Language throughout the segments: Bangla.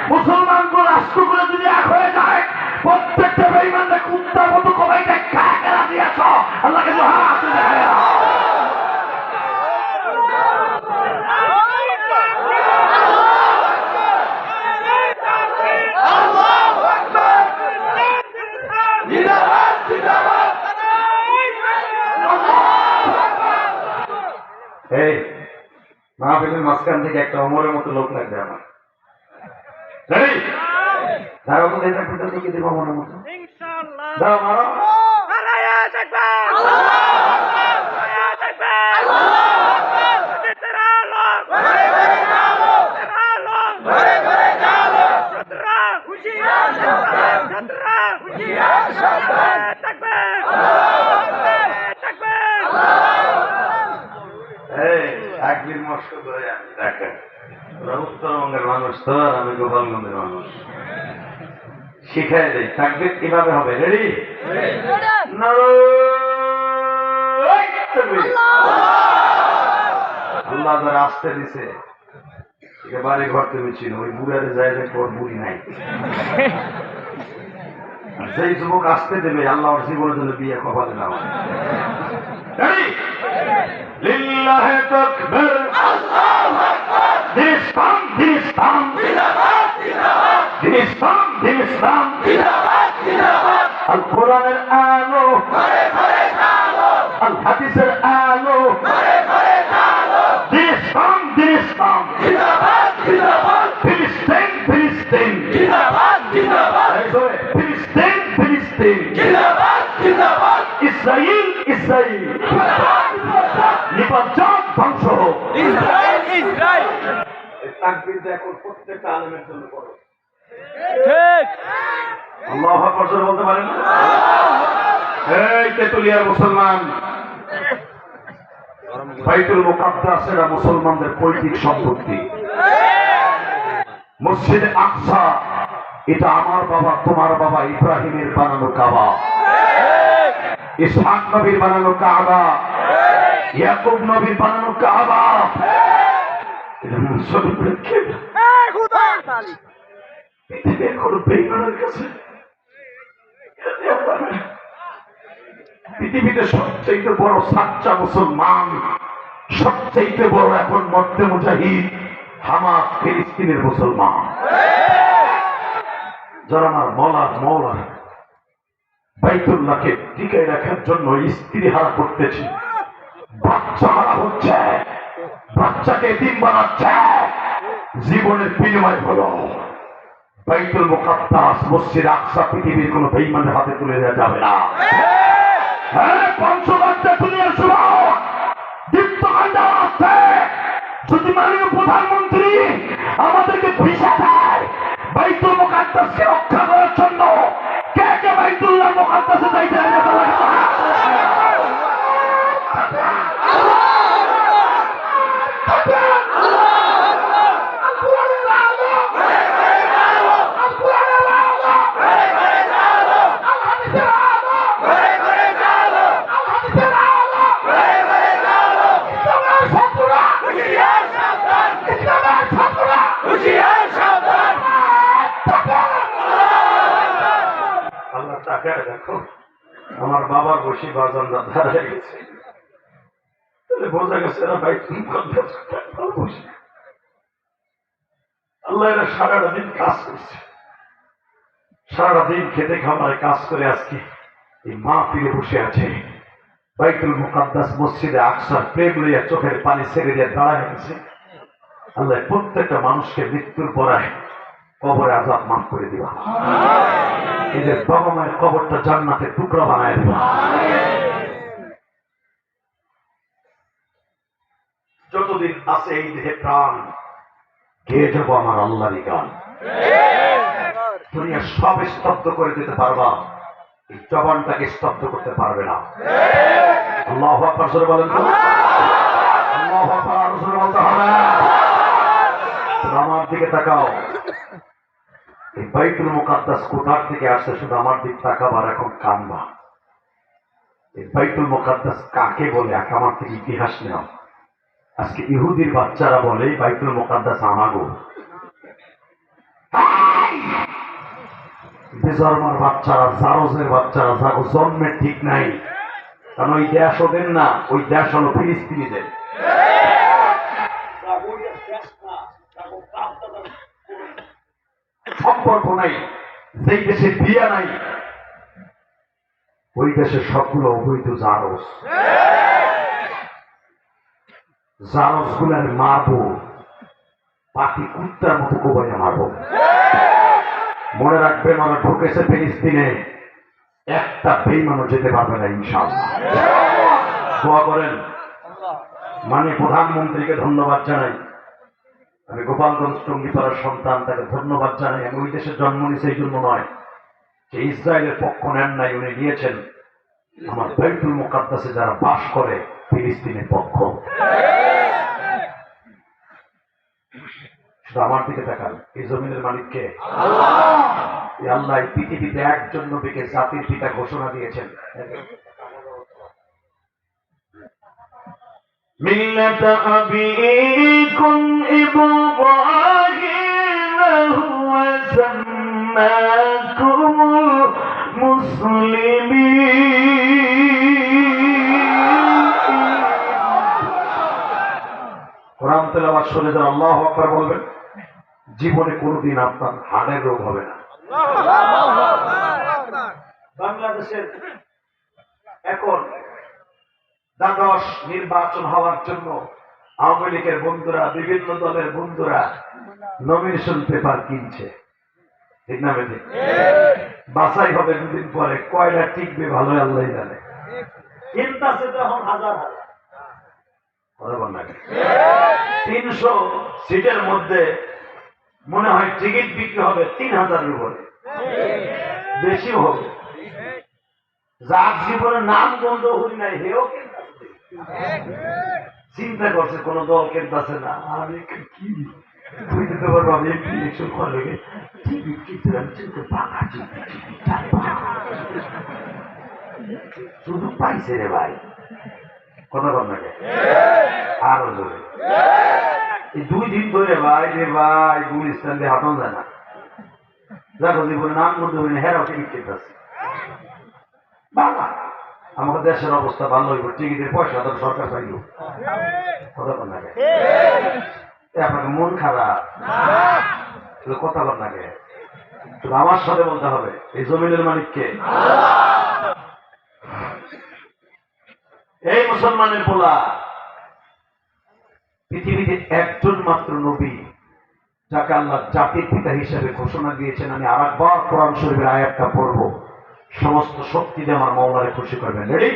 মুসলমানকে রাষ্ট্রগুলো যদি এক হয়ে যায়, প্রত্যেকটা বেঈমানকে কুত্তার মতো কবাইতে কাকেরা দিয়েছ, আল্লাহকে হাত তুলে মাহফিলের মাঝখান থেকে একটা অমরের মতো লোক লাগবে আমার। তারা তো দেখে দিকে দেবো অমরের মতো। দাও মারো। উত্তরবঙ্গের মানুষ তো, আর আমি গোপালগঞ্জের মানুষ। শিখাই দেয় তাকবীর কিভাবে হবে। রেডি? আল্লাহ যারা আসতে দিছে বাড়ি ঘর তুমি ছিল, ওই বুড়ারে যায় দেখো ওর বুড়ি নাই। যেই যুবক আসতে দেবে আল্লাহ ওর জীবনের জন্য বিয়ে কপালে না। লিল্লাহি তাকবীর, আল্লাহু আকবার, দিন ইসলাম জিন্দাবাদ, জিন্দাবাদ, দিন ইসলাম জিন্দাবাদ, জিন্দাবাদ। আল কোরআনের আলো ঘরে ঘরে আলো, আল হাদিসের আলো ঘরে ঘরে আলো, দিন ইসলাম জিন্দাবাদ, জিন্দাবাদ, ফিলিস্তিন জিন্দাবাদ, জিন্দাবাদ, ফিলিস্তিন জিন্দাবাদ, জিন্দাবাদ, ইসরাইল নিপাত ধ্বংস হোক। ইসরাইল তাকবীরটা এখন প্রত্যেকটা আলেমের জন্য করো। ঠিক। আল্লাহু আকবার বলতে পারেন? এই তেতুলিয়ার মুসলমান, বাইতুল মুকাদ্দাস এরা মুসলমানদের পৈতৃক সম্পত্তি। মসজিদে আকসা এটা আমার বাবা তোমার বাবা ইব্রাহিমের বানানো কাবা, ইসহাক নবীর বানানো কাবা, ইয়াকুব নবীর বানানো কাবা। এটা মুসলমানের পৃথিবীর কোন বেঈমানের কাছে পৃথিবীতে সবচেয়ে বড় সাচ্চা মুসলমান, সবচেয়ে বড় এখন মর্দে মুজাহিদ হামাস ফিলিস্তিনের মুসলমান, যারা আমার মৌলা বাইতুল্লাহকে টিকায় রাখার জন্য স্ত্রী হারা করতেছে, বাচ্চা হারা হচ্ছে, বাচ্চাকে এতিম বানাচ্ছে। জীবনের বিনিময় হলো বাইতুল মুকাদ্দাস মসজিদ আকসা পৃথিবীর কোন বেঈমানের হাতে তুলে দেওয়া যাবে না। হ্যাঁ, পঞ্চবাদ্যা দুনিয়ার সুবাহ দীপ্তকাণ্ড আছে। যদি মাননীয় প্রধানমন্ত্রী আমাদেরকে ভিসা দেয় বাইতুল মুকাদ্দাসকে রক্ষা করার জন্য, কে কে বাইতুল্লাহ মুকাদ্দাসে যাইতে দেখো আমার বাবার বসি বাজান দাঁড়া গেছে, বোঝা গেছে এরা বাইতুল মুকাদ্দাস বসে। আল্লাহ এরা সারাটা দিন কাজ করছে, সারাটা দিন খেতে খামারে কাজ করে আজকে এই মা ফিরে বসে আছে। বাইতুল মুকাদ্দাস মসজিদে আকসার প্রেম লইয়া চোখের পানি ছেড়ে দিয়ে দাঁড়ায় গেছে। আল্লাহ প্রত্যেকটা মানুষকে মৃত্যুর পরায় কবরে আযাব মাফ করে দিবা, এদের বাবা মায়ের কবরটা জান্নাতের টুকরা বানায় দিবা। যতদিন আছে এই দেহে প্রাণ গেয়ে যাব আমার আল্লাহরই গান। দুনিয়া সব স্তব্ধ করে দিতে পারবা, এই জবানটাকে স্তব্ধ করতে পারবে না। আল্লাহু আকবার জোরে বলেন তো। আল্লাহু আকবার জোরে বলতে হবে। আমার দিকে তাকাও। এই বাইতুল মুকাদ্দাস কোথার থেকে আসছে শুধু আমার দিক তাকাবার এখন কানবা। এই বাইতুল মুকাদ্দাস কাকে বলে আমার থেকে ইতিহাস নেও। আজকে ইহুদির বাচ্চারা বলে বাইতুল মুকাদ্দাস আমাগো। বেজরমার বাচ্চারা, জারজের বাচ্চারা, যাকে জন্মের ঠিক নাই, কারণ ওই দেশ ওদের না, ওই দেশ হলো ফিলিস্তিনিদের। সম্পর্ক নাই, যেই দেশে বিয়া নাই ওই দেশের সবগুলো অবৈধ জারজ। জারজ গুলার মারবো, পাখি কুত্তার মতো কোবাইয়া মারবো। মনে রাখবেন, ওরা ঢুকেছে ফিলিস্তিনে, একটা বেঈমানও যেতে পারবে না ইনশাআল্লাহ। দোয়া করেন। মানে প্রধানমন্ত্রীকে ধন্যবাদ জানাই, আমি গোপালগঞ্জ টঙ্গিপাড়ার সন্তান, তাকে ধন্যবাদ জানাই। আমি ওই দেশে জন্ম নিয়েছি এই জন্য নয় যে ইসরায়েলের পক্ষ নেন নাই, উনি নিয়েছেন আমার বাইতুল মুকাদ্দাসে যারা বাস করে ফিলিস্তিনের পক্ষ। শুধু আমার দিকে তাকান, এই জমিনের মালিককে আল্লাহ। এই পৃথিবীতে একজন নবীকে জাতির পিতা ঘোষণা দিয়েছেন। মিল্লাত আবিকুম ইব্রাহিম হুয়া সাম্মাকুমুল মুসলিমিন। কোরআন তেলাওয়াত শুনে যারা আল্লাহু আকবার বলবেন, জীবনে কোনোদিন আপনার হাড়ের রোগ হবে না। বাংলাদেশের এখন দ্বাদশ নির্বাচন হওয়ার জন্য আওয়ামী লীগের বন্ধুরা, বিভিন্ন দলের বন্ধুরা নমিনেশন পেপার কিনছে, ঠিক না বেঠি? বাছাই হবে দুদিন পরে, কয়টা টিকবে ভালো আল্লাহ জানে। কিনতেছে তখন হাজার হাজার, 300 সিটের মধ্যে মনে হয় টিকিট বিক্রি হবে 3000-এর উপরে, বেশিও হবে। যার জীবনে নাম বন্ধ হই নাই হেও চিন্তা করছে, কোন দল কেন্দ্র না, আমি কি দিতে পারবো, আমি ইলেকশন করার লেগে টিকিট কিনতে শুধু পাইছে রে ভাই, কথা বল না আরো জোরে। এই 2 দিন ধরে ভাই রে ভাই গুলিস্তান দিয়ে হাঁটানো যায় না, দেখো জীবনে নাম বন্ধ হই না, হেরাও টিকিট কিনতে আছে। বাবা আমাদের দেশের অবস্থা ভালো হইব, টিকিটের পয়সা তো সরকার পাইল, কথা বল না আপনাকে মন খারাপ, কথা বল না শুধু আমার সাথে বলতে হবে, এই জমিনের মালিককে। এই মুসলমানের বলা পৃথিবীতে একজন মাত্র নবী যাকে আল্লাহ জাতির পিতা হিসেবে ঘোষণা দিয়েছেন। আমি আরেকবার কোরআন শরীফের আয়াতটা পড়ব, সমস্ত শক্তি দিয়ে আমার মাওলারে খুশি করবেন। রেডি?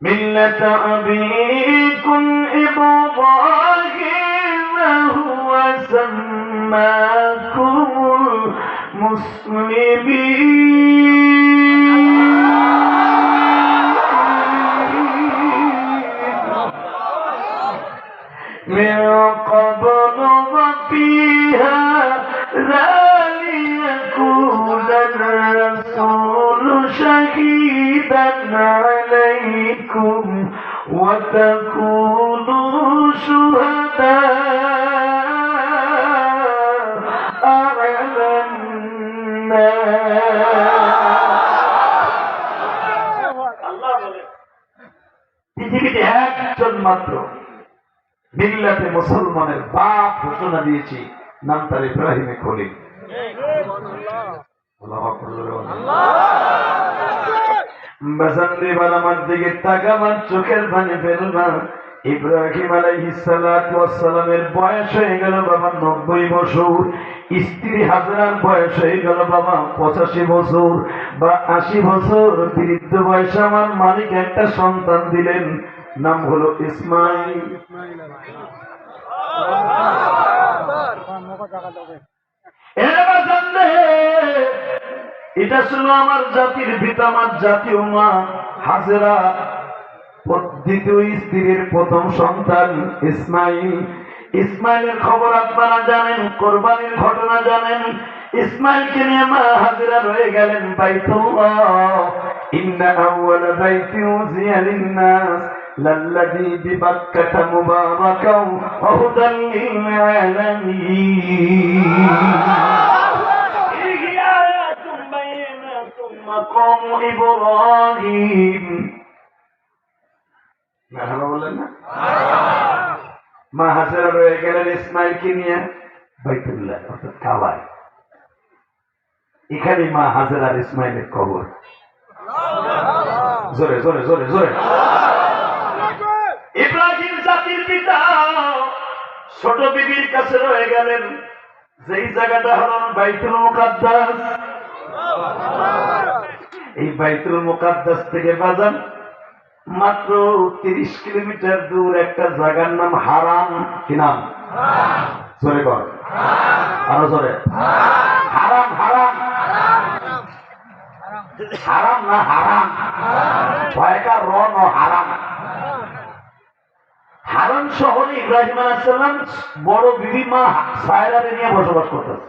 মিল্লাত আবিকুম ইব্রাহিম হুয়া সাম্মাকুমুল মুসলিমিন। من قبل وفي هذا ليكون الرسول شهيدا عليكم وتكونوا شهداء على الناس। পৃথিবীতে একজন মাত্র মিল্লাতে মুসলমানের বাপ ঘোষণা দিয়েছি, নাম তার ইব্রাহিমে খলিল। আমার দিকে তাকাবার, চোখের পানি ফেলবা। ইব্রাহিম আলাইহিস সালাতু ওয়াস সালামের বয়স হয়ে গেল বাবা 90 বছর, স্ত্রী হাজরার বয়স হয়ে গেল বাবা 85 বছর বা 80 বছর। বৃদ্ধ বয়সে আমার মালিক একটা সন্তান দিলেন, নাম হলো ইসমাইল। এটা ছিল আমার জাতির পিতা, আমার জাতীয় মা হাজেরা, দ্বিতীয় স্ত্রীর প্রথম সন্তান ইসমাইল। ইসমাইলের খবর আপনারা জানেন, কোরবানির ঘটনা জানেন। ইসমাইলকে নিয়ে মা হাজেরা রয়ে গেলেন বাইতুল্লাহ। ইন্না আউওয়ালা বাইতি উযিয়া লিন-নাস লাল্লাযী বিবাক্কাতা মুবারাকাও ওয়া হুদাল লিল-আলামিন। মাকাম ইব্রাহিম। মারহাবা বলেন না? মা হাজেরা রয়ে গেলেন ইসমাইলকে নিয়ে বাইতুল্লাহ অর্থাৎ কাবায়। এখানে মা হাজেরা আর ইসমাইলের কবর। জোরে জোরে জোরে জোরে। ইব্রাহিম জাতির পিতা ছোট বিবির কাছে রয়ে গেলেন, যেই জায়গাটা হল বাইতুল মুকাদ্দাস। এই বাইতুল মুকাদ্দাস থেকে বাজান মাত্র 30 কিলোমিটার দূর একটা জায়গার নাম হারাম। কি নাম? জোরে কর, আরো জোরে। হারাম। হারাম হারাম না হারাম, ভয়কার র ন হারাম। হারাম শহরে ইব্রাহিম আলাইহিস সালাম বড় বিবি মা সায়রাকে নিয়ে বসবাস করতেছে।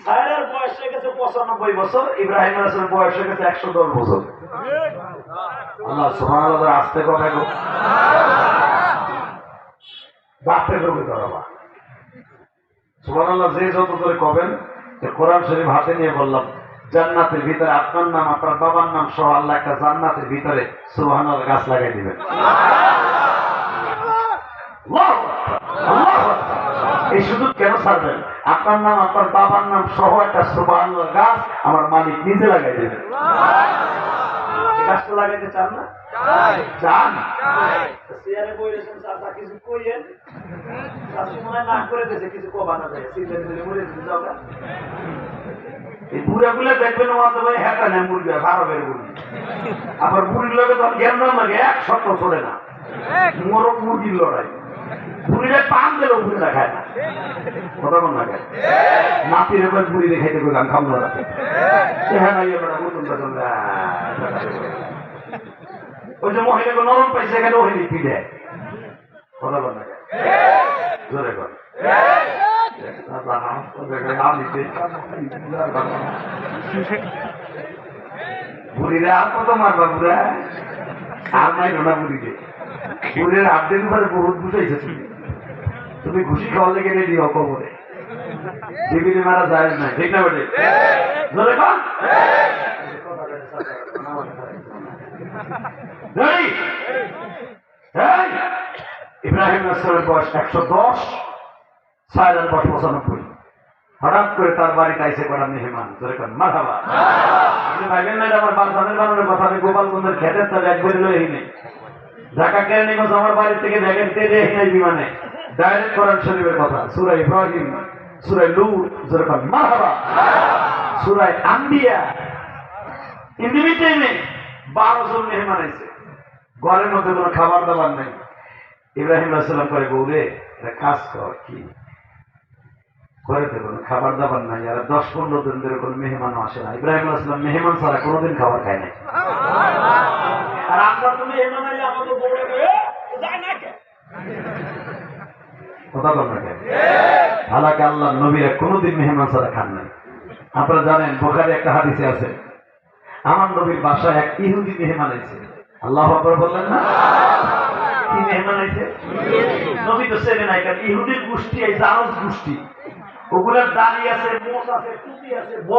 সায়রার বয়স হয়ে গেছে 95 বছর, ইব্রাহিম আলাইহিস সালামের বয়স হয়ে গেছে 110 বছর। আল্লাহ সুবহানাল্লাহ, আস্তে কথা গো, বাপের রোগে ধরাবা। সুবহানাল্লাহ, যে যত করে কবেন। কোরআন শরীফ হাতে নিয়ে বললাম, জান্নাতের ভিতরে আপনার নাম আপনার বাবার নাম সহ আল্লাহ একটা জান্নাতের ভিতরে সুবহানাল্লাহ গাছ লাগাই দিবেন। এই সুযোগ কেন ছাড়বেন? আপনার নাম আপনার বাবার নাম সহ একটা সুবহানাল্লাহ গাছ আমার মালিক নিজে লাগাই দেবেন। গাছটা লাগাইতে চান না? চান? চেয়ারে বই রেখেছেন, চাচা কিছু কইয়েন। চাচি মনে হয় না করে দিয়েছে, কিছু কবা না যায়, সিলেট দিলে মরে দিতে যাও না। এই বুড়াগুলো দেখবেন মাঝে ভাই হ্যাঁ না মুরগি হয়, ভালো বের মুরগি। আবার বুড়ির লোকে তখন জ্ঞান না লাগে, এক সত্য চলে না, মোরগ মুরগির লড়াই। বুড়িরা পান দিলেও বুড়িরা খায় না, কথা বল না খায়। নাতির এবার বুড়িরে খাইতে গেলাম খাম না রাখে, হ্যাঁ না এবার নতুন তখন ওই যে মহিলাকে নরম পাইছে এখানে ওহিনী পিঠে, কথা বল না খায়। জোরে কর। বুড়িরা আর কত মারবা? বুড়া আর নাই না বুড়িকে। বুড়ির হাতের উপরে বহুত বুঝাইছে তুমি ঘুষি খাওয়া লেগে রেডি হো কবরে। বিবিরে মারা যায় না, ঠিক না বেটে? জোরে কর। ইব্রাহিম আলাইহিস সালামের বয়স 110, সায়রার বয়স 95। হঠাৎ করে তার বাড়িতে আইসে করা মেহমান। জোরে কর মারহাবা। আপনি ভাইবেন না আমার বালসানের বানানোর কথা, আমি গোপালগঞ্জের খেতের তার একবারে লই নেই, ঢাকা কেরানীগঞ্জ আমার বাড়ি থেকে ভ্যাগেন তেলে নাই বিমানে, ডাইরেক্ট কোরআন শরীফের কথা। সূরা ইব্রাহিম, সূরা লূত, জোরে কর মারহাবা। সূরা আম্বিয়া। ইন্ডিভিজুয়ালি 12 জন মেহমান আইছে, ঘরের মধ্যে কোনো খাবার দাবার নেই। ইব্রাহিম আলাইহিস সালাম করে, বউরে একটা কাজ কর। কি করে? কোনো খাবার দাবার নাই, আর 10-15 দিন ধরে কোনো মেহমানও আসে না। ইব্রাহিম আলাইহিস সালাম মেহমান ছাড়া কোনোদিন খাবার খায় নাই। আর আমরা তো মেহমান আইলে আমাদের বউরে যায় না কে, কথা বল না কে? হালাকে আল্লাহ নবীরা কোনোদিন মেহমান ছাড়া খান নাই। আপনারা জানেন বুখারী একটা হাদিসে আছে, আমার নবীর বাসায় এক ইহুদি মেহমান আইছে। আল্লাহু আকবার বললেন না? কি মেহমান আইছে? নবী তো চেনে নাই, কারণ ইহুদির গোষ্ঠী এই জারজ গোষ্ঠী, ওগুলার দাড়ি আছে, মোচ আছে, টুপি আছে।